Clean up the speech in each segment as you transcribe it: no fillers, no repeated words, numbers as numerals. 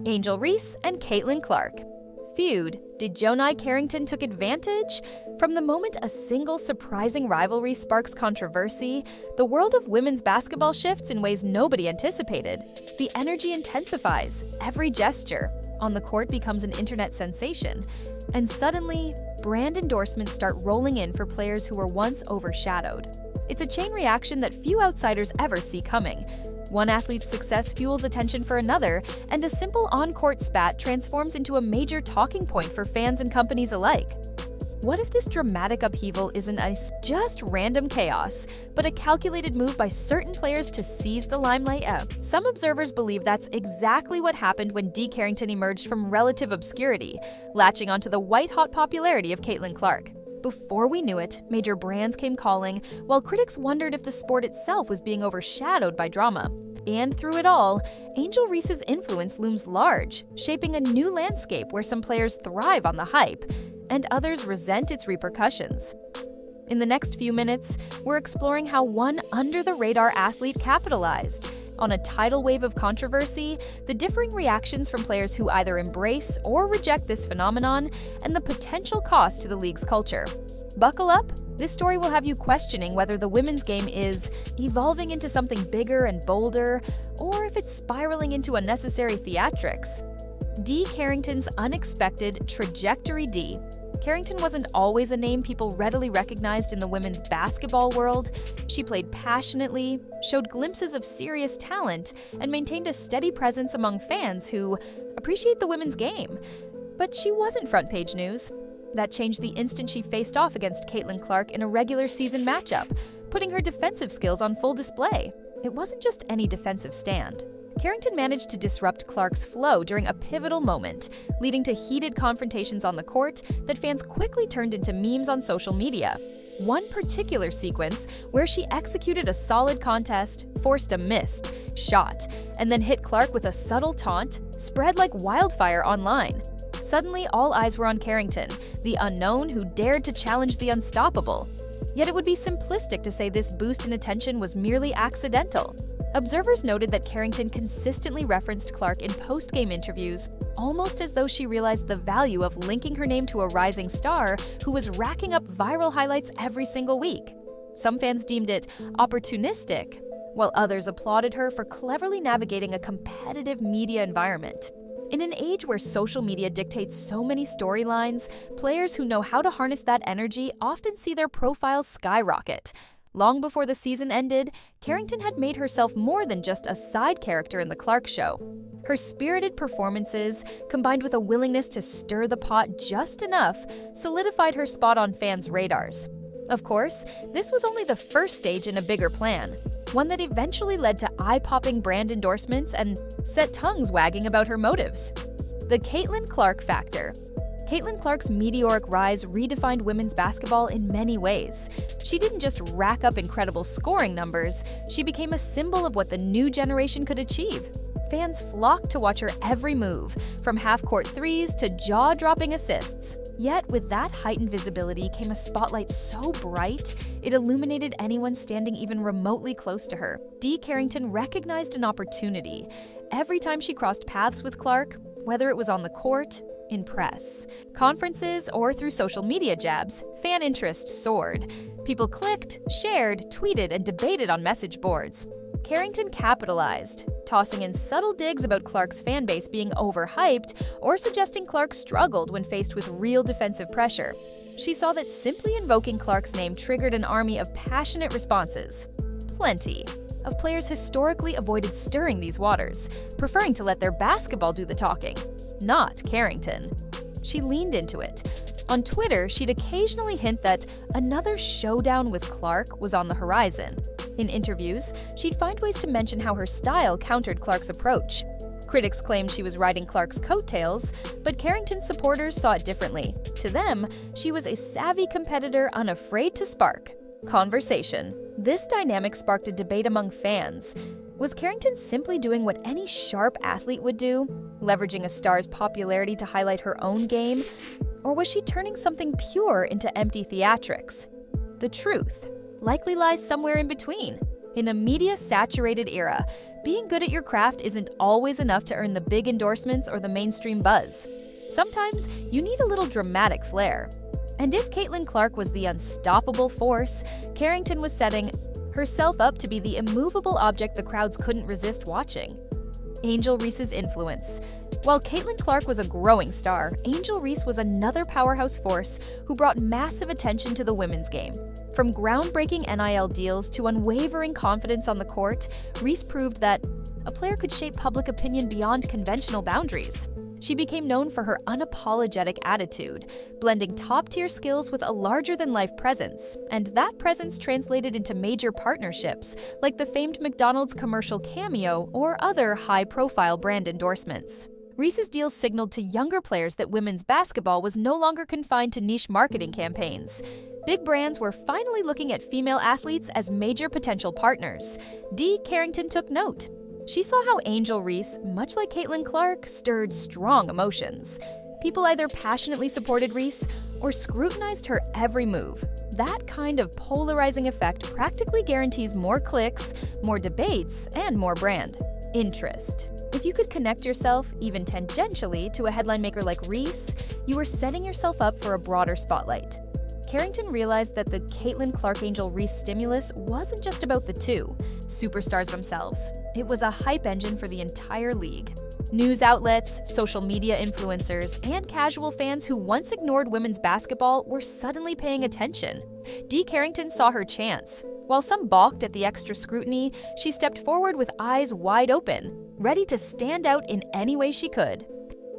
Angel Reese and Caitlyn Clark. Feud, DiJonai Carrington took advantage? From the moment a single surprising rivalry sparks controversy, the world of women's basketball shifts in ways nobody anticipated. The energy intensifies, every gesture on the court becomes an internet sensation, and suddenly, brand endorsements start rolling in for players who were once overshadowed. It's a chain reaction that few outsiders ever see coming. One athlete's success fuels attention for another, and a simple on-court spat transforms into a major talking point for fans and companies alike. What if this dramatic upheaval isn't just random chaos, but a calculated move by certain players to seize the limelight out? Some observers believe that's exactly what happened when Dee Carrington emerged from relative obscurity, latching onto the white-hot popularity of Caitlyn Clark. Before we knew it, major brands came calling, while critics wondered if the sport itself was being overshadowed by drama. And through it all, Angel Reese's influence looms large, shaping a new landscape where some players thrive on the hype, and others resent its repercussions. In the next few minutes, we're exploring how one under-the-radar athlete capitalized on a tidal wave of controversy, the differing reactions from players who either embrace or reject this phenomenon, and the potential cost to the league's culture. Buckle up! This story will have you questioning whether the women's game is evolving into something bigger and bolder, or if it's spiraling into unnecessary theatrics. Dee Carrington's unexpected trajectory. Dee Carrington wasn't always a name people readily recognized in the women's basketball world. She played passionately, showed glimpses of serious talent, and maintained a steady presence among fans who appreciate the women's game. But she wasn't front-page news. That changed the instant she faced off against Caitlyn Clark in a regular season matchup, putting her defensive skills on full display. It wasn't just any defensive stand. Carrington managed to disrupt Clark's flow during a pivotal moment, leading to heated confrontations on the court that fans quickly turned into memes on social media. One particular sequence where she executed a solid contest, forced a missed shot, and then hit Clark with a subtle taunt, spread like wildfire online. Suddenly, all eyes were on Carrington, the unknown who dared to challenge the unstoppable. Yet it would be simplistic to say this boost in attention was merely accidental. Observers noted that Carrington consistently referenced Clark in post-game interviews, almost as though she realized the value of linking her name to a rising star who was racking up viral highlights every single week. Some fans deemed it opportunistic, while others applauded her for cleverly navigating a competitive media environment. In an age where social media dictates so many storylines, players who know how to harness that energy often see their profiles skyrocket. Long before the season ended, Carrington had made herself more than just a side character in the Clark show. Her spirited performances, combined with a willingness to stir the pot just enough, solidified her spot on fans' radars. Of course, this was only the first stage in a bigger plan, one that eventually led to eye-popping brand endorsements and set tongues wagging about her motives. The Caitlyn Clark factor. Caitlyn Clark's meteoric rise redefined women's basketball in many ways. She didn't just rack up incredible scoring numbers, she became a symbol of what the new generation could achieve. Fans flocked to watch her every move, from half-court threes to jaw-dropping assists. Yet, with that heightened visibility came a spotlight so bright, it illuminated anyone standing even remotely close to her. Dee Carrington recognized an opportunity. Every time she crossed paths with Clark, whether it was on the court, in press, conferences, or through social media jabs, fan interest soared. People clicked, shared, tweeted, and debated on message boards. Carrington capitalized, tossing in subtle digs about Clark's fanbase being overhyped or suggesting Clark struggled when faced with real defensive pressure. She saw that simply invoking Clark's name triggered an army of passionate responses. Plenty of players historically avoided stirring these waters, preferring to let their basketball do the talking, not Carrington. She leaned into it. On Twitter, she'd occasionally hint that another showdown with Clark was on the horizon. In interviews, she'd find ways to mention how her style countered Clark's approach. Critics claimed she was riding Clark's coattails, but Carrington's supporters saw it differently. To them, she was a savvy competitor unafraid to spark conversation. This dynamic sparked a debate among fans. Was Carrington simply doing what any sharp athlete would do, leveraging a star's popularity to highlight her own game? Or was she turning something pure into empty theatrics? The truth likely lies somewhere in between. In a media-saturated era, being good at your craft isn't always enough to earn the big endorsements or the mainstream buzz. Sometimes you need a little dramatic flair. And if Caitlyn Clark was the unstoppable force, Carrington was setting herself up to be the immovable object the crowds couldn't resist watching. Angel Reese's influence. While Caitlyn Clark was a growing star, Angel Reese was another powerhouse force who brought massive attention to the women's game. From groundbreaking NIL deals to unwavering confidence on the court, Reese proved that a player could shape public opinion beyond conventional boundaries. She became known for her unapologetic attitude, blending top-tier skills with a larger-than-life presence, and that presence translated into major partnerships, like the famed McDonald's commercial cameo or other high-profile brand endorsements. Reese's deals signaled to younger players that women's basketball was no longer confined to niche marketing campaigns. Big brands were finally looking at female athletes as major potential partners. DiJonai Carrington took note. She saw how Angel Reese, much like Caitlyn Clark, stirred strong emotions. People either passionately supported Reese or scrutinized her every move. That kind of polarizing effect practically guarantees more clicks, more debates, and more brand interest. If you could connect yourself, even tangentially, to a headline maker like Reese, you were setting yourself up for a broader spotlight. Carrington realized that the Caitlyn Clark Angel Reese stimulus wasn't just about the two superstars themselves. It was a hype engine for the entire league. News outlets, social media influencers, and casual fans who once ignored women's basketball were suddenly paying attention. DiJonai Carrington saw her chance. While some balked at the extra scrutiny, she stepped forward with eyes wide open, ready to stand out in any way she could.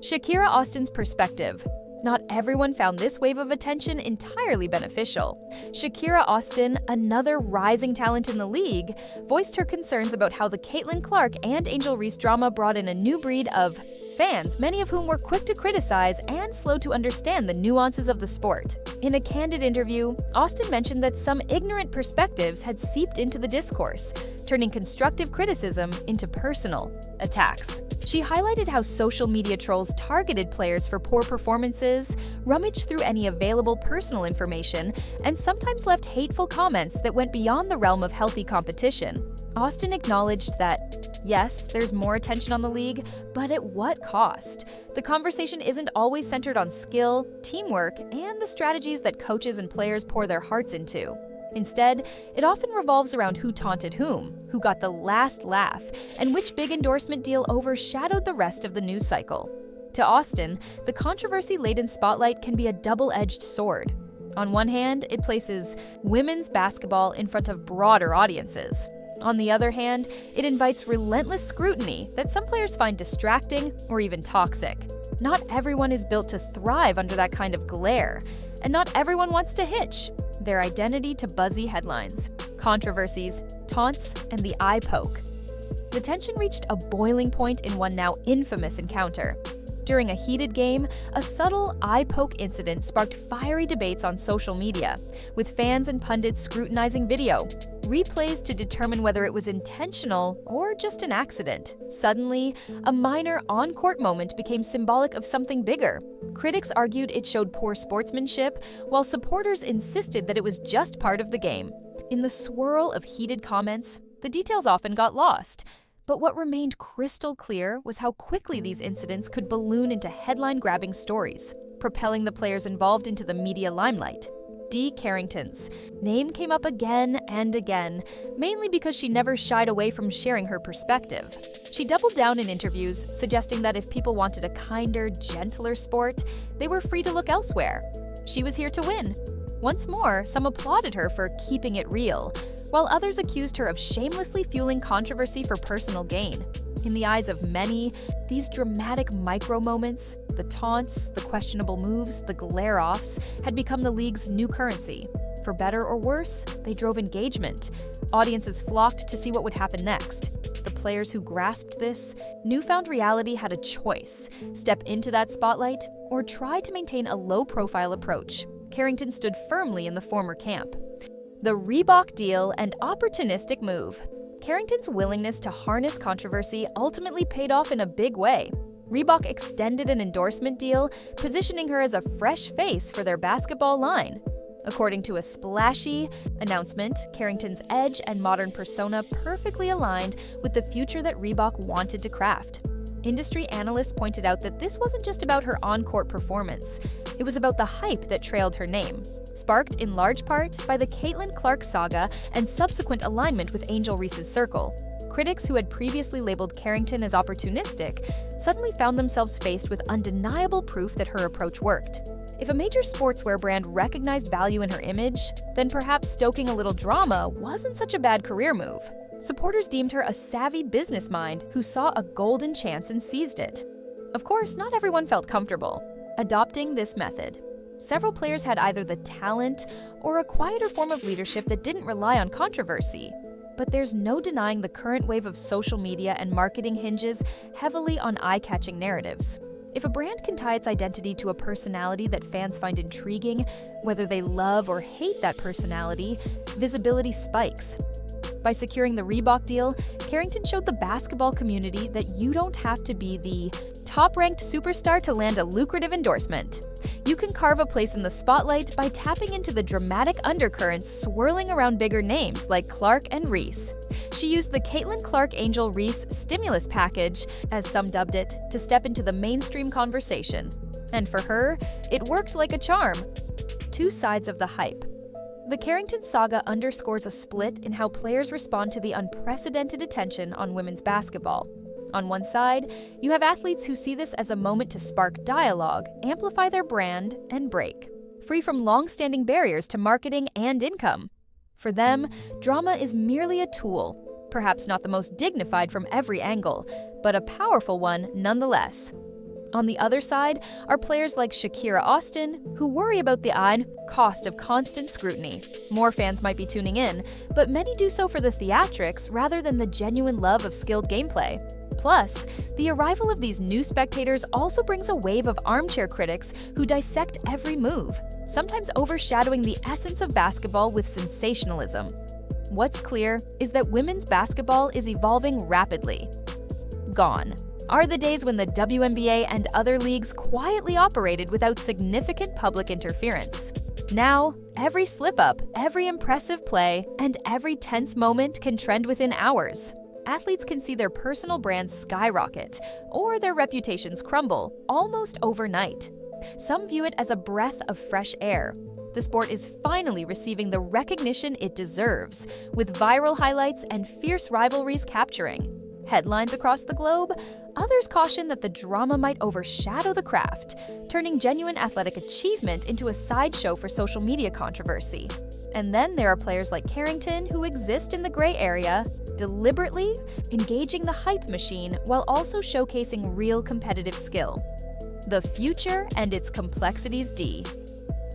Shakira Austin's perspective. Not everyone found this wave of attention entirely beneficial. Shakira Austin, another rising talent in the league, voiced her concerns about how the Caitlyn Clark and Angel Reese drama brought in a new breed of fans, many of whom were quick to criticize and slow to understand the nuances of the sport. In a candid interview, Austin mentioned that some ignorant perspectives had seeped into the discourse, turning constructive criticism into personal attacks. She highlighted how social media trolls targeted players for poor performances, rummaged through any available personal information, and sometimes left hateful comments that went beyond the realm of healthy competition. Austin acknowledged that, yes, there's more attention on the league, but at what cost? The conversation isn't always centered on skill, teamwork, and the strategies that coaches and players pour their hearts into. Instead, it often revolves around who taunted whom, who got the last laugh, and which big endorsement deal overshadowed the rest of the news cycle. To Austin, the controversy-laden spotlight can be a double-edged sword. On one hand, it places women's basketball in front of broader audiences. On the other hand, it invites relentless scrutiny that some players find distracting or even toxic. Not everyone is built to thrive under that kind of glare, and not everyone wants to hitch their identity to buzzy headlines, controversies, taunts, and the eye poke. The tension reached a boiling point in one now infamous encounter. During a heated game, a subtle eye poke incident sparked fiery debates on social media, with fans and pundits scrutinizing video, replays to determine whether it was intentional or just an accident. Suddenly, a minor on-court moment became symbolic of something bigger. Critics argued it showed poor sportsmanship, while supporters insisted that it was just part of the game. In the swirl of heated comments, the details often got lost. But what remained crystal clear was how quickly these incidents could balloon into headline-grabbing stories, propelling the players involved into the media limelight. DiJonai Carrington's name came up again and again, mainly because she never shied away from sharing her perspective. She doubled down in interviews, suggesting that if people wanted a kinder, gentler sport, they were free to look elsewhere. She was here to win. Once more, some applauded her for keeping it real, while others accused her of shamelessly fueling controversy for personal gain. In the eyes of many, these dramatic micro-moments, the taunts, the questionable moves, the glare-offs, had become the league's new currency. For better or worse, they drove engagement. Audiences flocked to see what would happen next. The players who grasped this newfound reality had a choice: step into that spotlight or try to maintain a low-profile approach. Carrington stood firmly in the former camp. The Reebok deal and opportunistic move. Carrington's willingness to harness controversy ultimately paid off in a big way. Reebok extended an endorsement deal, positioning her as a fresh face for their basketball line. According to a splashy announcement, Carrington's edge and modern persona perfectly aligned with the future that Reebok wanted to craft. Industry analysts pointed out that this wasn't just about her on-court performance. It was about the hype that trailed her name, sparked in large part by the Caitlyn Clark saga and subsequent alignment with Angel Reese's circle. Critics who had previously labeled Carrington as opportunistic suddenly found themselves faced with undeniable proof that her approach worked. If a major sportswear brand recognized value in her image, then perhaps stoking a little drama wasn't such a bad career move. Supporters deemed her a savvy business mind who saw a golden chance and seized it. Of course, not everyone felt comfortable adopting this method. Several players had either the talent or a quieter form of leadership that didn't rely on controversy. But there's no denying the current wave of social media and marketing hinges heavily on eye-catching narratives. If a brand can tie its identity to a personality that fans find intriguing, whether they love or hate that personality, visibility spikes. By securing the Reebok deal, Carrington showed the basketball community that you don't have to be the top-ranked superstar to land a lucrative endorsement. You can carve a place in the spotlight by tapping into the dramatic undercurrents swirling around bigger names like Clark and Reese. She used the Caitlyn Clark Angel Reese stimulus package, as some dubbed it, to step into the mainstream conversation. And for her, it worked like a charm. Two sides of the hype. The Carrington saga underscores a split in how players respond to the unprecedented attention on women's basketball. On one side, you have athletes who see this as a moment to spark dialogue, amplify their brand, and break, free from long-standing barriers to marketing and income. For them, drama is merely a tool, perhaps not the most dignified from every angle, but a powerful one nonetheless. On the other side are players like Shakira Austin, who worry about the cost of constant scrutiny. More fans might be tuning in, but many do so for the theatrics rather than the genuine love of skilled gameplay. Plus, the arrival of these new spectators also brings a wave of armchair critics who dissect every move, sometimes overshadowing the essence of basketball with sensationalism. What's clear is that women's basketball is evolving rapidly. Gone are the days when the WNBA and other leagues quietly operated without significant public interference. Now, every slip-up, every impressive play, and every tense moment can trend within hours. Athletes can see their personal brands skyrocket or their reputations crumble almost overnight. Some view it as a breath of fresh air. The sport is finally receiving the recognition it deserves, with viral highlights and fierce rivalries capturing headlines across the globe. Others caution that the drama might overshadow the craft, turning genuine athletic achievement into a sideshow for social media controversy. And then there are players like Carrington who exist in the gray area, deliberately engaging the hype machine while also showcasing real competitive skill. The future and its complexities.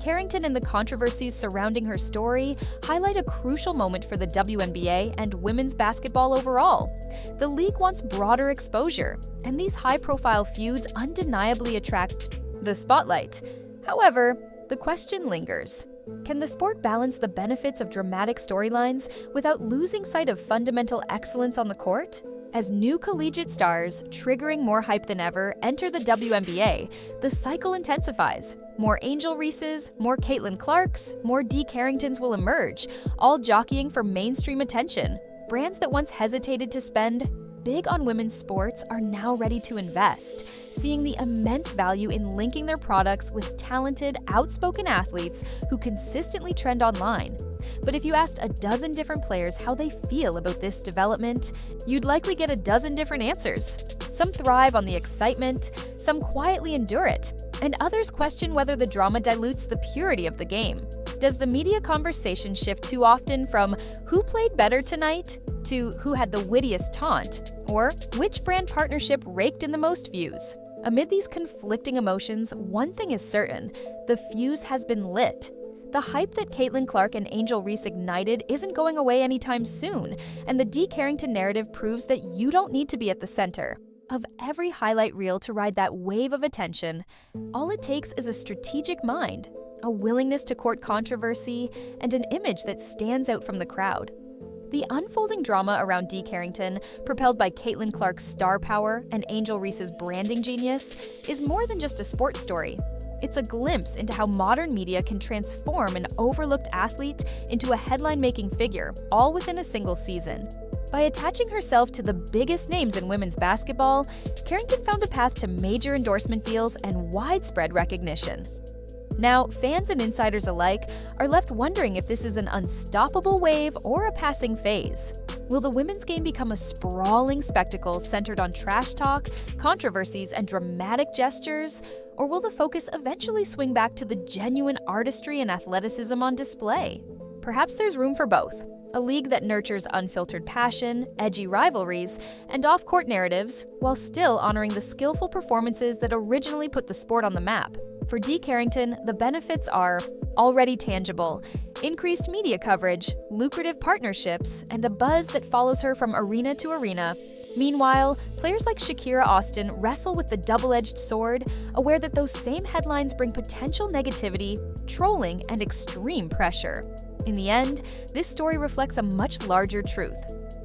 Carrington and the controversies surrounding her story highlight a crucial moment for the WNBA and women's basketball overall. The league wants broader exposure, and these high-profile feuds undeniably attract the spotlight. However, the question lingers. Can the sport balance the benefits of dramatic storylines without losing sight of fundamental excellence on the court? As new collegiate stars, triggering more hype than ever, enter the WNBA, the cycle intensifies. More Angel Reeses, more Caitlyn Clarks, more D. Carringtons will emerge, all jockeying for mainstream attention. Brands that once hesitated to spend big on women's sports are now ready to invest, seeing the immense value in linking their products with talented, outspoken athletes who consistently trend online. But if you asked a dozen different players how they feel about this development, you'd likely get a dozen different answers. Some thrive on the excitement, some quietly endure it, and others question whether the drama dilutes the purity of the game. Does the media conversation shift too often from who played better tonight to who had the wittiest taunt, or which brand partnership raked in the most views? Amid these conflicting emotions, one thing is certain: the fuse has been lit. The hype that Caitlyn Clark and Angel Reese ignited isn't going away anytime soon, and the D. Carrington narrative proves that you don't need to be at the center of every highlight reel to ride that wave of attention. All it takes is a strategic mind, a willingness to court controversy, and an image that stands out from the crowd. The unfolding drama around D. Carrington, propelled by Caitlyn Clark's star power and Angel Reese's branding genius, is more than just a sports story. It's a glimpse into how modern media can transform an overlooked athlete into a headline-making figure, all within a single season. By attaching herself to the biggest names in women's basketball, Carrington found a path to major endorsement deals and widespread recognition. Now, fans and insiders alike are left wondering if this is an unstoppable wave or a passing phase. Will the women's game become a sprawling spectacle centered on trash talk, controversies, and dramatic gestures? Or will the focus eventually swing back to the genuine artistry and athleticism on display? Perhaps there's room for both. A league that nurtures unfiltered passion, edgy rivalries, and off-court narratives, while still honoring the skillful performances that originally put the sport on the map. For Dee Carrington, the benefits are already tangible: increased media coverage, lucrative partnerships, and a buzz that follows her from arena to arena. Meanwhile, players like Shakira Austin wrestle with the double-edged sword, aware that those same headlines bring potential negativity, trolling, and extreme pressure. In the end, this story reflects a much larger truth.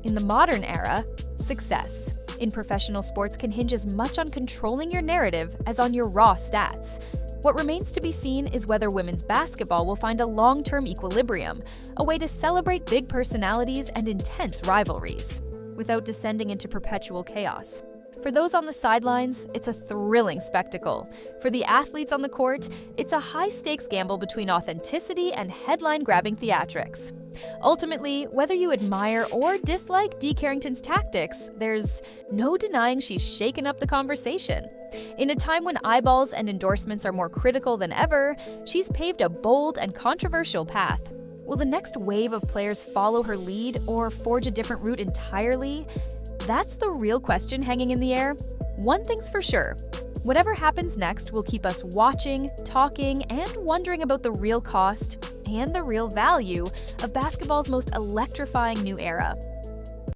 In the modern era, success in professional sports can hinge as much on controlling your narrative as on your raw stats. What remains to be seen is whether women's basketball will find a long-term equilibrium, a way to celebrate big personalities and intense rivalries, without descending into perpetual chaos. For those on the sidelines, it's a thrilling spectacle. For the athletes on the court, it's a high-stakes gamble between authenticity and headline-grabbing theatrics. Ultimately, whether you admire or dislike Dee Carrington's tactics, there's no denying she's shaken up the conversation. In a time when eyeballs and endorsements are more critical than ever, she's paved a bold and controversial path. Will the next wave of players follow her lead or forge a different route entirely? That's the real question hanging in the air. One thing's for sure: whatever happens next will keep us watching, talking, and wondering about the real cost and the real value of basketball's most electrifying new era.